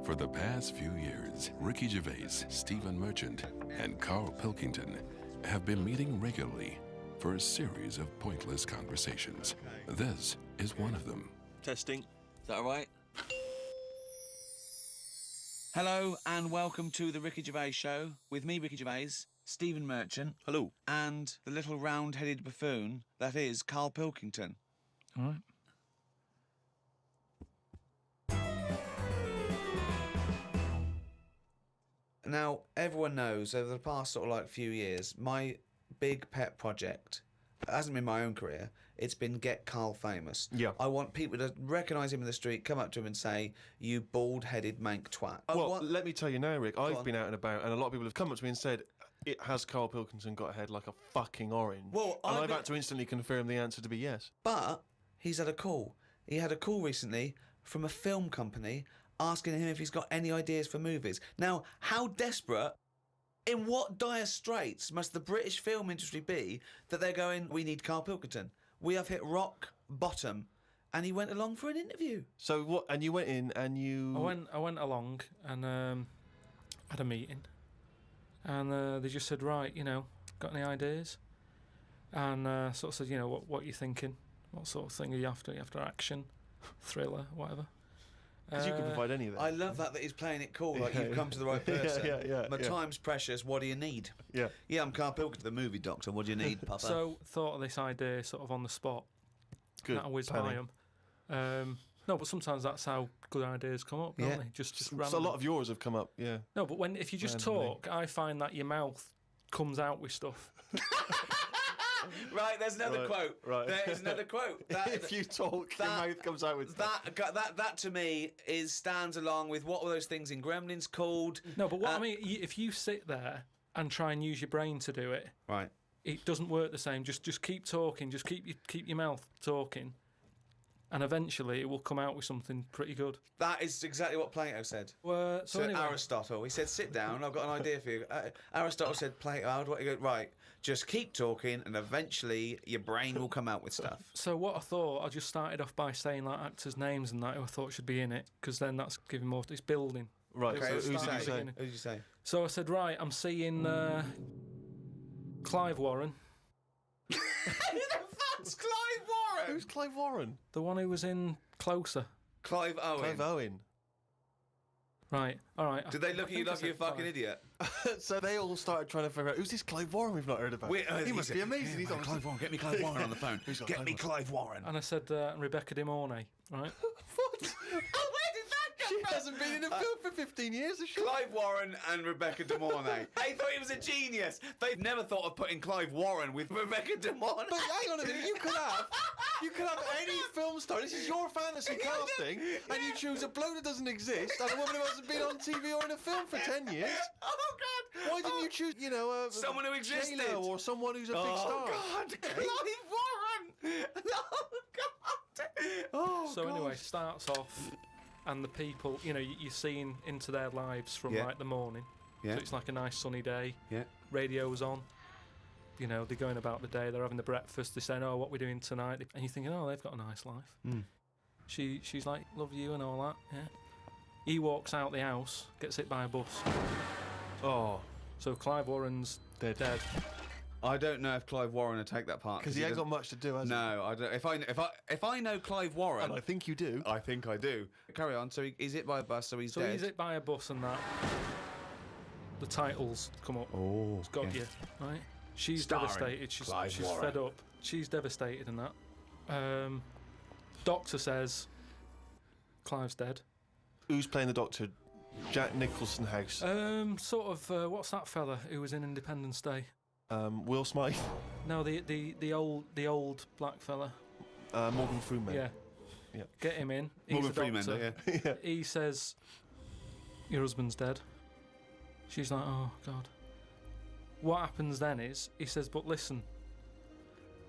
For the past few years, Ricky Gervais, Stephen Merchant, and Karl Pilkington have been meeting regularly for a series of pointless conversations. This is one of them. Testing. Is that all right? Hello and welcome to the Ricky Gervais Show with me, Ricky Gervais, Stephen Merchant. Hello. And the little round-headed buffoon that is Karl Pilkington. All right. Now, everyone knows over the past sort of like few years, my big pet project, it hasn't been my own career, it's been get Karl famous. Yeah. I want people to recognise him in the street, come up to him and say, you bald-headed mank twat. Well, let me tell you now, Rick, I've on. been out and about, and a lot of people have come up to me and said, has Karl Pilkington got a head like a fucking orange? Well, and I've had to instantly confirm the answer to be yes. But he's had a call. He had a call recently from a film company asking him if he's got any ideas for movies. Now, how desperate, in what dire straits must the British film industry be that they're going, we need Karl Pilkington. We have hit rock bottom. And he went along for an interview. So what? And you went in and you... I went along and had a meeting. And they just said, right, got any ideas? And sort of said, what are you thinking? What sort of thing are you after? Are you after action, thriller, whatever? Because you can provide any of that. I love that he's playing it cool, like you've come to the right person. Yeah. My time's precious, what do you need? Yeah. Yeah, I'm Karl Pilkington, the movie doctor, what do you need, Papa? So, thought of this idea sort of on the spot. Good. That I whiz by them. No, but sometimes that's how good ideas come up, don't they? Just So a lot of yours have come up, yeah. No, but if you just randomly talk, I find that your mouth comes out with stuff. Right, there's another quote. Right. There's another quote. If you talk, your mouth comes out with stuff. That to me stands along with what were those things in Gremlins called? No, but what I mean, if you sit there and try and use your brain to do it, right, it doesn't work the same. Just keep talking. Just keep your mouth talking, and eventually it will come out with something pretty good. That is exactly what Plato said. So anyway, Aristotle, he said, sit down, I've got an idea for you. Aristotle said, Plato, how do I go? Right, just keep talking and eventually your brain will come out with stuff. So what I thought, I just started off by saying like actors' names and that who I thought should be in it, because then that's giving more. It's building. Right, Okay, so who did did you say? So I said, right, I'm seeing Clive Warren. Who the fuck's Clive Warren? Who's Clive Warren? The one who was in Closer. Clive Owen. Clive Owen. Right, all right. Did they look at you like you're a fucking idiot? So they all started trying to figure out, who's this Clive Warren we've not heard about? He must be amazing. He's on Clive Warren, get me Clive Warren on the phone. Get me Clive Warren. And I said Rebecca De Mornay, right? What? Oh, where did that come She from? hasn't been in a film for 15 years, has she? Clive Warren and Rebecca De Mornay. They thought he was a genius. They've never thought of putting Clive Warren with Rebecca De Mornay. But hang on a minute, you could have any film star. This is your fantasy casting, and you choose a bloke that doesn't exist and a woman who hasn't been on TV or in a film for 10 years. Oh, God. Why didn't you choose, someone who existed? J-Lo or someone who's a big star? Oh, God. Clive Warren. Oh, God. Oh, So God. anyway, starts off, and the people, you're seeing into their lives from like the morning. Yeah. So it's like a nice sunny day. Yeah. Radio's on. They're going about the day. They're having the breakfast. They're saying, "Oh, what we're doing tonight?" And you're thinking, "Oh, they've got a nice life." She's like, "Love you" and all that. Yeah. He walks out the house, gets hit by a bus. Oh, So Clive Warren's dead. I don't know if Clive Warren would take that part because he ain't got much to do, has he? No, I don't. If I know Clive Warren, And I think you do. I think I do. Carry on. So he's hit by a bus, so he's dead. He's hit by a bus and that. The titles come up. Oh, It's got you, right? She's Starring devastated. She's Clive Warren. fed up. She's devastated and that. Doctor says Clive's dead. Who's playing the Doctor? Jack Nicholson House. What's that fella who was in Independence Day? Will Smythe. No, the old black fella. Morgan Freeman. Yeah. Get him in. He's Morgan the Freeman, doctor. yeah. He says, "Your husband's dead." She's like, "Oh God." What happens then is he says, "But listen,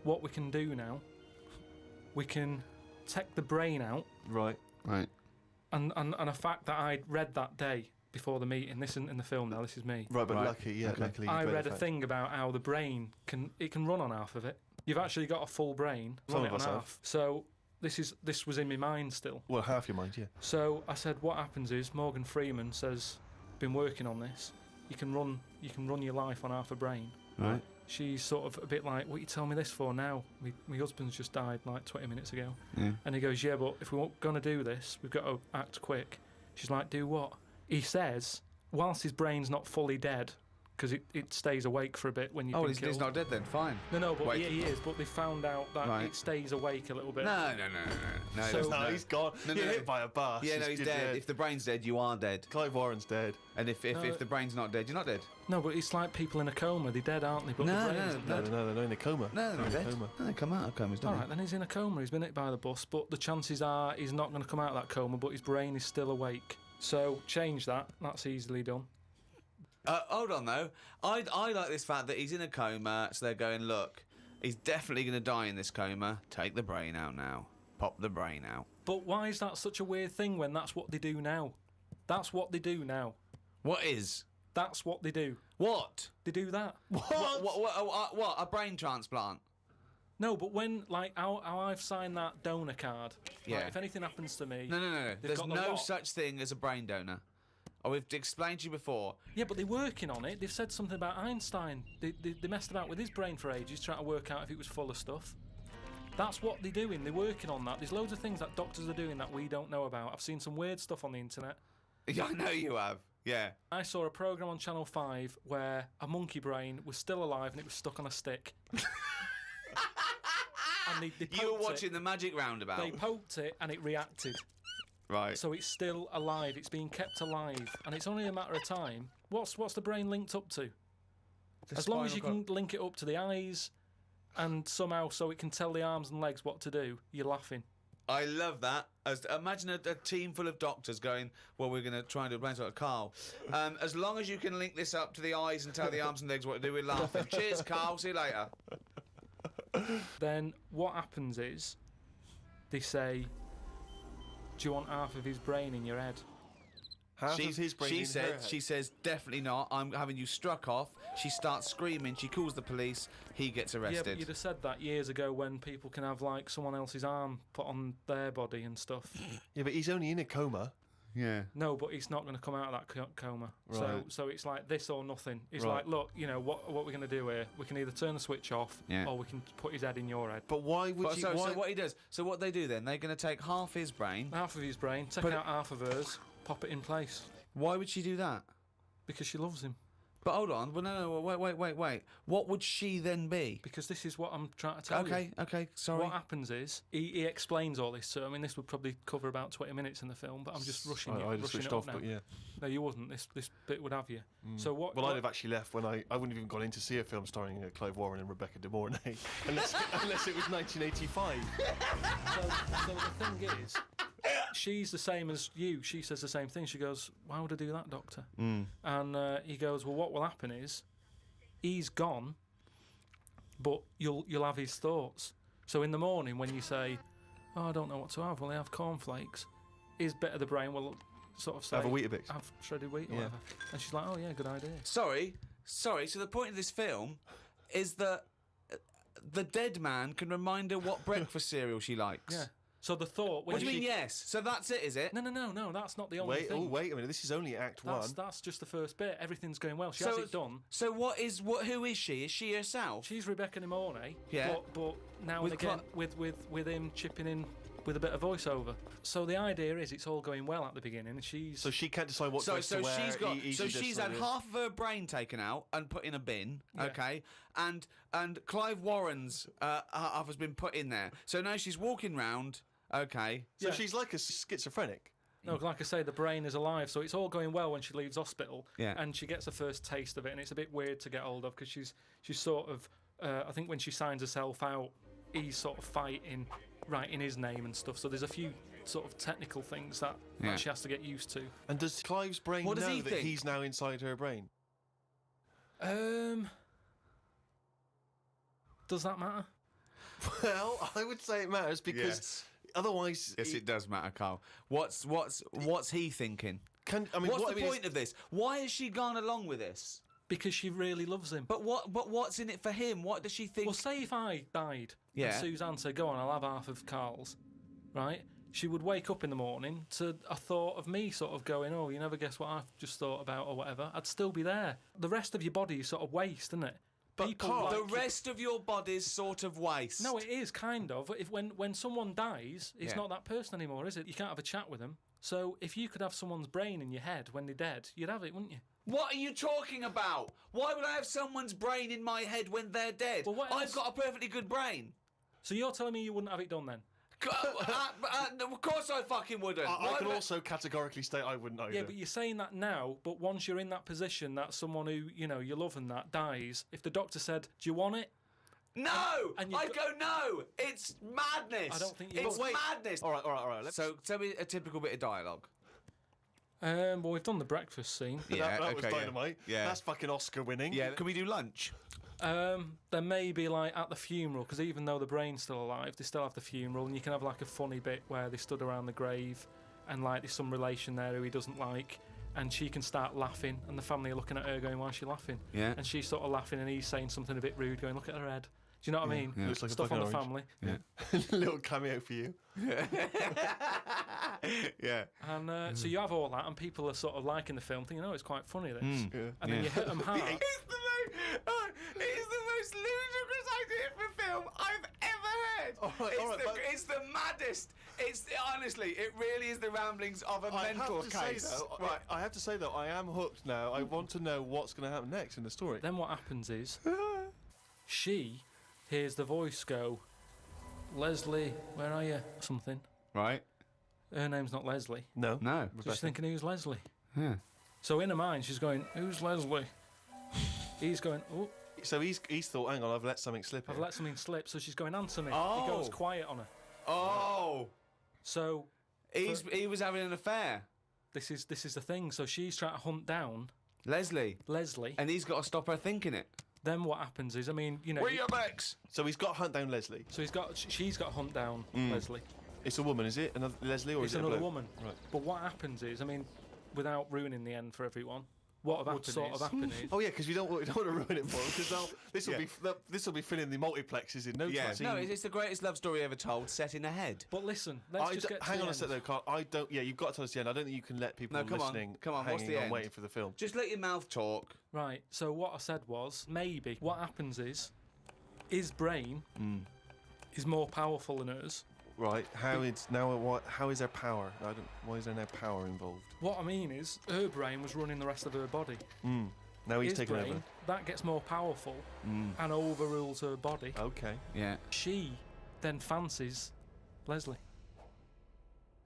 what we can do now, we can take the brain out." Right. And a fact that I'd read that day before the meeting. This isn't in the film now. This is me. Right, but luckily I read a thing about how the brain can run on half of it. You've actually got a full brain, Some run of it on us half. So this was in my mind still. Well, half your mind, yeah. So I said, what happens is Morgan Freeman says, been working on this. You can run your life on half a brain. Right. She's sort of a bit like, what are you telling me this for now? My husband's just died like 20 minutes ago. Yeah. And he goes, yeah, but if we're going to do this, we've got to act quick. She's like, do what? He says, whilst his brain's not fully dead, because it stays awake for a bit when you've been killed. He's not dead then, fine. No, but Wait. he is, but they found out that Right. it stays awake a little bit. No. So- No, he's gone. You're hit by a bus. Yeah, no, he's dead. If the brain's dead, you are dead. Clive Warren's dead. And if No. the brain's not dead, you're not dead. No, but it's like people in a coma. They're dead, aren't they? But No, the brain's no, dead. No, they're in a coma. No, they're not in a dead. coma. No, they come out of comas, don't All right, then he's in a coma. He's been hit by the bus, but the chances are he's not going to come out of that coma, but his brain is still awake. So change that. That's easily done. Hold on, though. I like this fact that he's in a coma, so they're going, look, he's definitely going to die in this coma. Take the brain out now. Pop the brain out. But why is that such a weird thing when that's what they do now? That's what they do now. What is? That's what they do. What? They do that. What? A brain transplant? No, but when, like, how I've signed that donor card, Yeah. like, if anything happens to me... No. they've There's got the no lot. such thing as a brain donor. Oh, we've explained to you before. Yeah, but they're working on it. They've said something about Einstein. They messed about with his brain for ages, trying to work out if it was full of stuff. That's what they're doing. They're working on that. There's loads of things that doctors are doing that we don't know about. I've seen some weird stuff on the internet. Yeah, I know you have. Yeah. I saw a programme on Channel 5 where a monkey brain was still alive and it was stuck on a stick. And they You were poked watching it. the Magic Roundabout. They poked it and it reacted. Right. So it's still alive. It's being kept alive, and it's only a matter of time. What's the brain linked up to? As long as you can link it up to the eyes, and somehow so it can tell the arms and legs what to do, you're laughing. I love that. Imagine a team full of doctors going, well, we're going to try and do a brain transplant. Carl, as long as you can link this up to the eyes and tell the arms and legs what to do, we're laughing. Cheers, Carl. See you later. Then what happens is they say, do you want half of his brain in your head? Half of his brain in her head. She says, definitely not. I'm having you struck off. She starts screaming. She calls the police. He gets Yeah, arrested. but you'd have said that years ago when people can have, like, someone else's arm put on their body and stuff. Yeah, but he's only in a coma. Yeah. No, but he's not going to come out of that coma. Right. So it's like this or nothing. It's Right. like, look, you know, what we're going to do here, we can either turn the switch off Yeah. or we can put his head in your head. But why would But you... so why... what he does? So what they do then? They're going to take half his brain. Half of his brain, take Put out half of hers, pop it in place. Why would she do that? Because she loves him. But hold on. Well, no. Wait. What would she then be? Because this is what I'm trying to tell you. Okay. Sorry. What happens is, he explains all this. So, I mean, this would probably cover about 20 minutes in the film, but I'm just rushing I just rushing switched it off, up now. but yeah. No, you wouldn't. This bit would have you. So what... Well, I'd have actually left when I wouldn't have even gone in to see a film starring Clive Warren and Rebecca De Mornay, unless it was 1985. So the thing is, she's the same as you. She says the same thing. She goes, why would I do that, doctor? And he goes, well, what will happen is he's gone, but you'll have his thoughts. So in the morning when you say, oh, I don't know what to have, will I have cornflakes? His bit of the brain will sort of say, Have a Weetabix. have shredded wheat or Yeah. whatever. And she's like, oh yeah, good idea. Sorry. So the point of this film is that the dead man can remind her what breakfast cereal she likes. Yeah. So the thought... What do you mean, she... yes? So that's it, is it? No, that's not the only thing. Wait a minute. This is only Act One. That's just the first bit. Everything's going well. She has it done. So who is she? Is she herself? She's Rebecca De Mornay. Yeah. But now With and again, with him chipping in with a bit of voiceover. So the idea is it's all going well at the beginning, and she's... So she can't decide what So dress to wear. she's had half of her brain taken out and put in a bin, okay? And Clive Warren's half has been put in there. So now she's walking round, okay? So Yeah. she's like a schizophrenic. No, like I say, the brain is alive, so it's all going well when she leaves hospital, Yeah. and she gets the first taste of it, and it's a bit weird to get hold of because she's sort of... I think when she signs herself out, he's sort of fighting, writing his name and stuff, so there's a few sort of technical things that she has to get used to. And does Clive's brain What does know he that think? he's now inside her brain? Does that matter? Well, I would say it matters because Yes. otherwise... Yes, it does matter, Carl. What's he thinking? What's the point of this? Why has she gone along with this? Because she really loves him. But what's in it for him? What does she think? Well, say if I died Yeah. and Suzanne said, go on, I'll have half of Karl's. right? She would wake up in the morning to a thought of me sort of going, oh, you never guess what I've just thought about or whatever. I'd still be there. The rest of your body is sort of waste, isn't it? But Karl, The rest of your body's sort of waste. No, it is kind of. If when someone dies, it's not that person anymore, is it? You can't have a chat with them. So if you could have someone's brain in your head when they're dead, you'd have it, wouldn't you? What are you talking about? Why would I have someone's brain in my head when they're dead? Well, what I've else? got a perfectly good brain. So you're telling me you wouldn't have it done then? Of course I fucking wouldn't. I Why can would also categorically state I wouldn't either. Yeah, but you're saying that now, but once you're in that position that someone who, you know, you love and that dies, if the doctor said, do you want it? No! And you've I go, no! It's madness! I don't think you It's would. madness! All right. So, tell me a typical bit of dialogue. Well, we've done the breakfast scene. that was dynamite. Yeah. That's fucking Oscar winning. Yeah, can we do lunch? There may be like at the funeral, because even though the brain's still alive, they still have the funeral, and you can have like a funny bit where they stood around the grave and like there's some relation there who he doesn't like, and she can start laughing, and the family are looking at her going, why is she laughing? Yeah. And she's sort of laughing, and he's saying something a bit rude, going, look at her head. Do you know what I mean? Yeah. Looks like a Stuff on the fucking family. Yeah. Little cameo for you. Yeah. And so you have all that, and people are sort of liking the film, thinking, oh, it's quite funny, this. Yeah. And then you hit them hard. It's the most ludicrous idea for film I've ever heard. It's the maddest. Honestly, it really is the ramblings of a mental case. I have to say though, I am hooked now. I want to know what's going to happen next in the story. Then what happens is, she hears the voice go, Leslie, where are you? Something. Right? Her name's not Leslie. No. No. So she's thinking, who's Leslie? Yeah. So in her mind, she's going, who's Leslie? He's going, oh, So he's thought, hang on, I've let something slip. I've here. let something slip. So she's going, answer me. Oh. He goes quiet on her. Oh. So He was having an affair. this is the thing. So she's trying to hunt down Leslie. and he's got to stop her thinking it. then what happens is, I mean, you know, Where your Bex? So he's got to hunt down Leslie. so she's got to hunt down Leslie. It's a woman, is it? Another Leslie, or It's is it a another bloke? woman. Right. But what happens is, I mean, without ruining the end for everyone, what would sort of happen is, Oh yeah, because we don't want to ruin it for them, because this will be filling the multiplexes in no time. No, it's the greatest love story ever told, set in a head. but listen, let's just get to hang the on a end. sec though, Karl. I don't. Yeah, you've got to tell us the end. I don't think you can let people No, come on, listening come on, what's hanging the on end? waiting for the film. Just let your mouth talk. Right, so what I said was, maybe what happens is, his brain is more powerful than hers. Right. How is there power? Why is there no power involved? What I mean is, her brain was running the rest of her body. Now he's His taking brain, over. that gets more powerful and overrules her body. Okay. Yeah. She then fancies Leslie.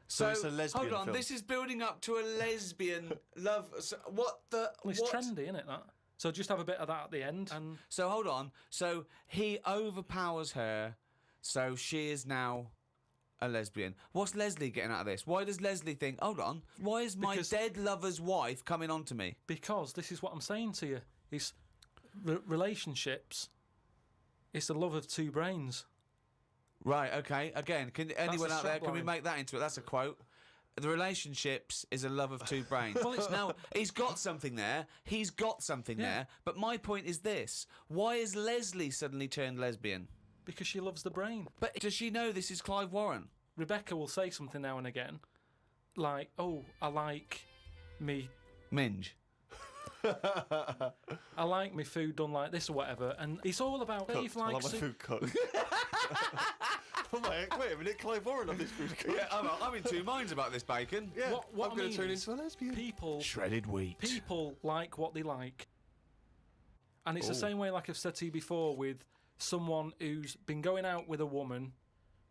So it's a lesbian hold on, film. this is building up to a lesbian love. So what the? Well, it's what? trendy, isn't it, that? So just have a bit of that at the end. And So hold on. So he overpowers her, so she is now a lesbian. What's Leslie getting out of this? Why does Leslie think, hold on, why is my Because- dead lover's wife coming on to me? because this is what I'm saying to you, it's relationships, it's the love of two brains. Right, okay. Again, can anyone the out there, can we strapline. make that into it? That's a quote. The relationships is a love of two brains. Well, it's- now, he's got something there. He's got something Yeah. there. But my point is this. Why is Leslie suddenly turned lesbian? Because she loves the brain. But does she know this is Clive Warren? Rebecca will say something now and again, like, oh, I like me Minge. I like my food done like this or whatever, and it's all about Dave I like likes my it. food cooked. Wait a minute, Clive Warren on this food cooked. Yeah, I'm in two minds about this bacon. Yeah, What I'm I going mean to turn is into a lesbian. People Shredded wheat. people like what they like, and it's the same way, like I've said to you before, with someone who's been going out with a woman,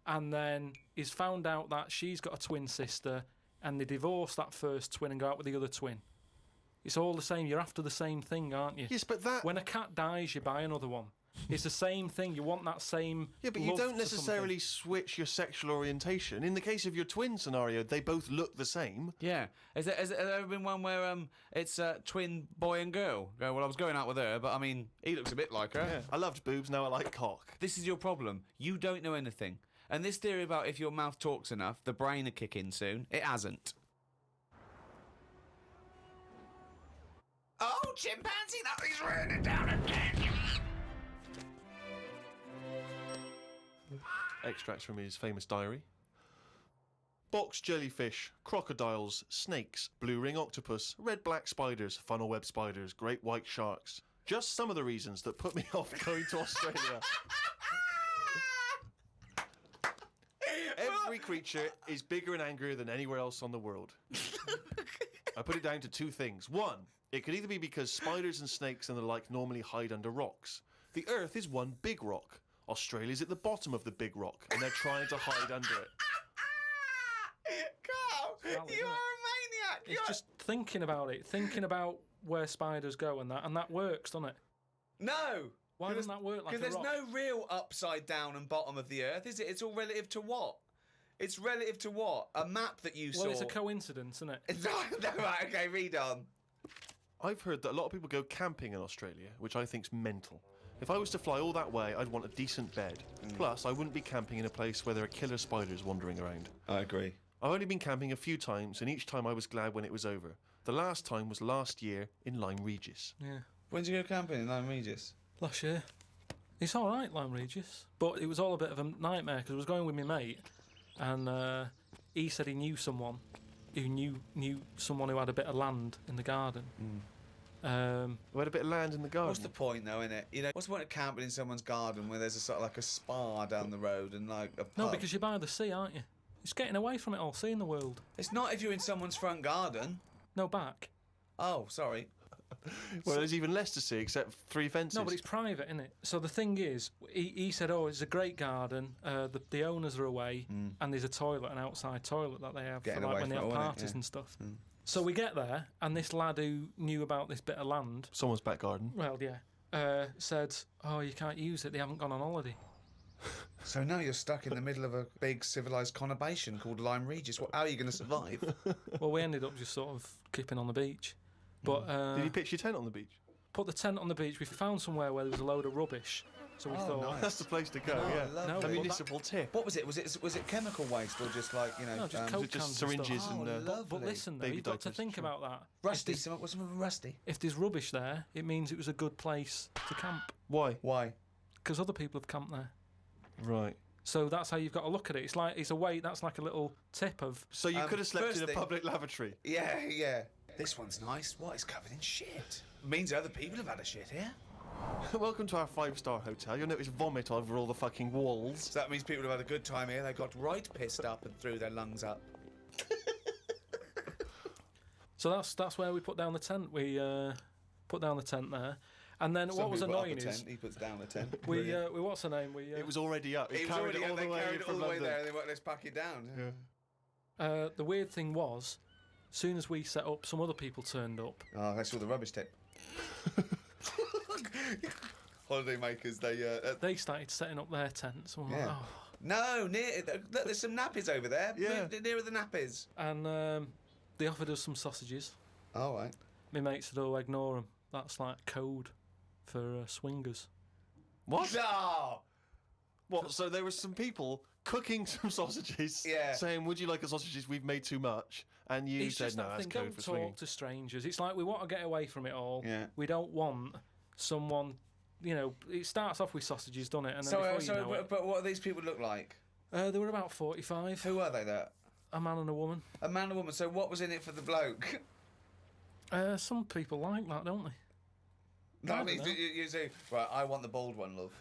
and then is found out that she's got a twin sister, and they divorce that first twin and go out with the other twin. It's all the same. You're after the same thing, aren't you? Yes, but that. When a cat dies, you buy another one. It's the same thing. You want that same. Yeah, but you love don't to necessarily something. switch your sexual orientation. In the case of your twin scenario, they both look the same. Yeah. Has there ever been one where it's a twin boy and girl? Go, well, I was going out with her, but I mean, he looks a bit like her. Yeah. I loved boobs, now I like cock. This is your problem. You don't know anything. And this theory about if your mouth talks enough, the brain will kick in soon. It hasn't. Oh, chimpanzee, that is running down again. Extracts from his famous diary. box jellyfish, crocodiles, snakes, blue ring octopus, red-black spiders, funnel web spiders, great white sharks. Just some of the reasons that put me off going to Australia. Every creature is bigger and angrier than anywhere else on the world. I put it down to two things. One, it could either be because spiders and snakes and the like normally hide under rocks. The Earth is one big rock. Australia's at the bottom of the big rock, and they're trying to hide under it. Carl, you are a maniac. It's just thinking about it, thinking about where spiders go and that works, doesn't it? No. Why doesn't that work like a Because there's rock? no real upside down and bottom of the Earth, is it? It's all relative to what? It's relative to what? A map that you saw. Well, it's a coincidence, isn't it? No, right, okay, read on. I've heard that a lot of people go camping in Australia, which I think's mental. If I was to fly all that way, I'd want a decent bed. Plus, I wouldn't be camping in a place where there are killer spiders wandering around. I agree. I've only been camping a few times, and each time I was glad when it was over. The last time was last year in Lyme Regis. Yeah. When did you go camping in Lyme Regis? Last year. It's all right, Lyme Regis, but it was all a bit of a nightmare because I was going with my mate, and he said he knew someone who knew someone who had a bit of land in the garden. We had a bit of land in the garden. What's the point, though, innit? You know, what's the point of camping in someone's garden where there's a sort of like a spa down the road and like a pub? No, because you're by the sea, aren't you? It's getting away from it all, seeing the world. It's not if you're in someone's front garden. No, back. Oh, sorry. Well, there's even less to see except 3 fences. No, but it's private, isn't it? So the thing is, he said, oh, it's a great garden, the owners are away, and there's a toilet, an outside toilet that they have Getting for, like, away when they from have it, innit? parties Yeah. and stuff. So we get there, and this lad who knew about this bit of land, Someone's back garden. well, yeah, said, oh, you can't use it, they haven't gone on holiday. So now you're stuck in the middle of a big civilised conurbation called Lyme Regis. How are you going to survive? Well, we ended up just sort of keeping on the beach. But Did you pitch your tent on the beach? put the tent on the beach. We found somewhere where there was a load of rubbish. So we thought, nice. That's the place to go, Oh, yeah. lovely. No, A but municipal tip. What was it? Was it chemical waste or just like, you know... no, just um, Coke was it just cans and syringes stuff. and, lovely. But listen, though, baby you've got to diapers, think sure. about that. Rusty, some rusty. If there's rubbish there, it means it was a good place to camp. Why? Why? Because other people have camped there. Right. So that's how you've got to look at it. It's a way. That's like a little tip of. So you could have slept first in a thing- public lavatory. Yeah. This one's nice. What? It's covered in shit. Means other people have had a shit here. Welcome to our 5-star hotel. You'll notice vomit over all the fucking walls. So that means people have had a good time here. They got right pissed up and threw their lungs up. So that's where we put down the tent. We put down the tent there, and then Some what was people put up annoying a is tent, he puts down a tent. we what's her name? We It was already up. It He was carried already it all they the way carried it all from the way London. there and they went, let's pack it down. Yeah. the weird thing was, as soon as we set up, some other people turned up. Oh, they saw the rubbish tip. Holiday makers, They started setting up their tents. And we're like, Yeah. oh. No, look, there's some nappies over there. Yeah. Nearer the nappies. And they offered us some sausages. All right. My mate said, "Oh, ignore them. That's like code for swingers." What? No! What? So there were some people cooking some sausages, Yeah. saying, "Would you like the sausages? We've made too much." And you It's said, just "No, that that's thing. code Don't for talk swinging." to strangers. It's like we want to get away from it all. Yeah. We don't want someone. You know, it starts off with sausages, doesn't it? And then before you know but what do these people look like? they were about 45. Who are they there? A man and a woman. A man and a woman. So what was in it for the bloke? Some people like that, don't they? That don't means know. you say, right, I want the bald one, love.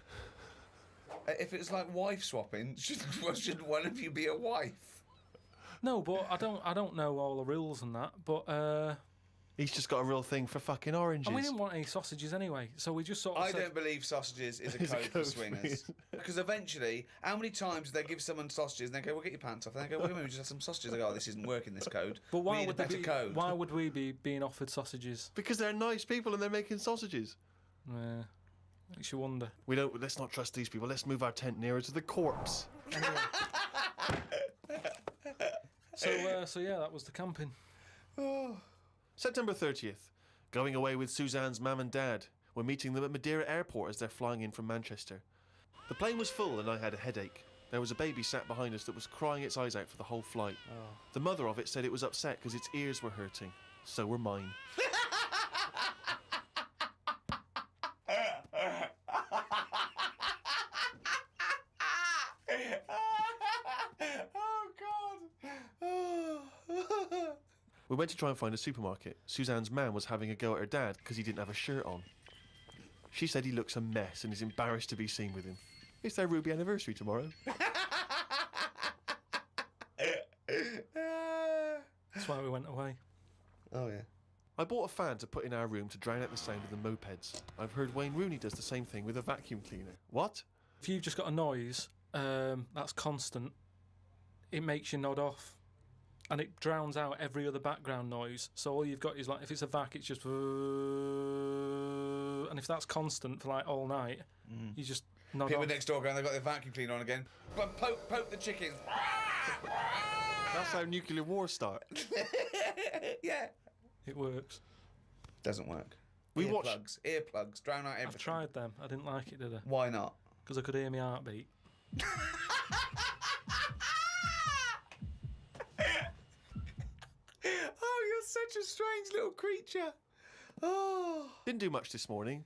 If it's like wife swapping, shouldn't one of you be a wife? No, but I don't know all the rules and that. But He's just got a real thing for fucking oranges. and we didn't want any sausages anyway, so we just sort of I said, don't believe sausages is a Is a code for code for swingers. swingers. Because eventually, how many times do they give someone sausages and they go, well, get your pants off. And they go, well, we just have some sausages. They go, oh, this isn't working, this code. But why we need would a better they be, code. Why would we be being offered sausages? Because they're nice people and they're making sausages. Makes you wonder. We don't. Let's not trust these people. Let's move our tent nearer to the corpse. So yeah, that was the camping. September 30th. Going away with Suzanne's mum and dad. We're meeting them at Madeira Airport as they're flying in from Manchester. The plane was full and I had a headache. There was a baby sat behind us that was crying its eyes out for the whole flight. The mother of it said it was upset because its ears were hurting. So were mine. Oh, God. went to try and find a supermarket. Suzanne's man was having a go at her dad because he didn't have a shirt on. She said he looks a mess and is embarrassed to be seen with him. It's their Ruby anniversary tomorrow. That's why we went away. Oh, yeah. I bought a fan to put in our room to drown out the sound of the mopeds. I've heard Wayne Rooney does the same thing with a vacuum cleaner. What? If you've just got a noise that's constant, it makes you nod off. And it drowns out every other background noise. So all you've got is, like, if it's a vac, it's just... And if that's constant for, like, all night, you just nod People off. next door going, they've got their vacuum cleaner on again. But poke the chickens. That's how nuclear wars start. Yeah. It works. Doesn't work. We watched... Earplugs, drown out everything. I've tried them. I didn't like it, did I? Why not? Because I could hear my heartbeat. Oh, you're such a strange little creature. Oh. Didn't do much this morning.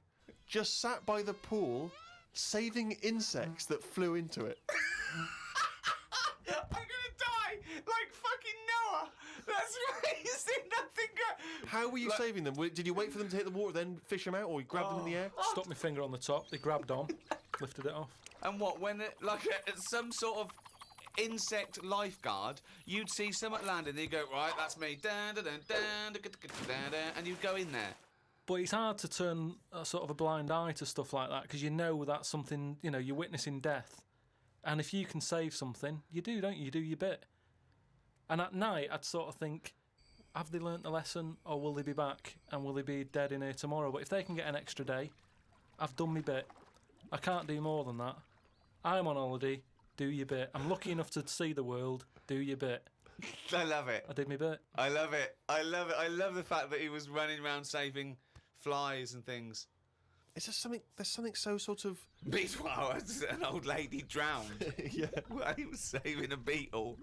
Just sat by the pool, saving insects that flew into it. I'm gonna die like fucking Noah. That's why you see nothing go. How were you saving them? Did you wait for them to hit the water, then fish them out, or you grab them in the air? Stuck my finger on the top. They grabbed on, lifted it off. And what, when it, like some sort of insect lifeguard, you'd see someone landing and you'd go, right, that's me, and you'd go in there. But it's hard to turn a sort of a blind eye to stuff like that because you know that's something, you know, you're witnessing death. And if you can save something, you do, don't you? You do your bit. And at night, I'd sort of think, have they learnt the lesson or will they be back and will they be dead in here tomorrow? But if they can get an extra day, I've done my bit. I can't do more than that. I'm on holiday, do your bit. I'm lucky enough to see the world, do your bit. I love it. I did my bit. I love it. I love it. I love the fact that he was running around saving flies and things. Is there something? There's something so sort of. Meanwhile, an old lady drowned. Yeah. While he was saving a beetle.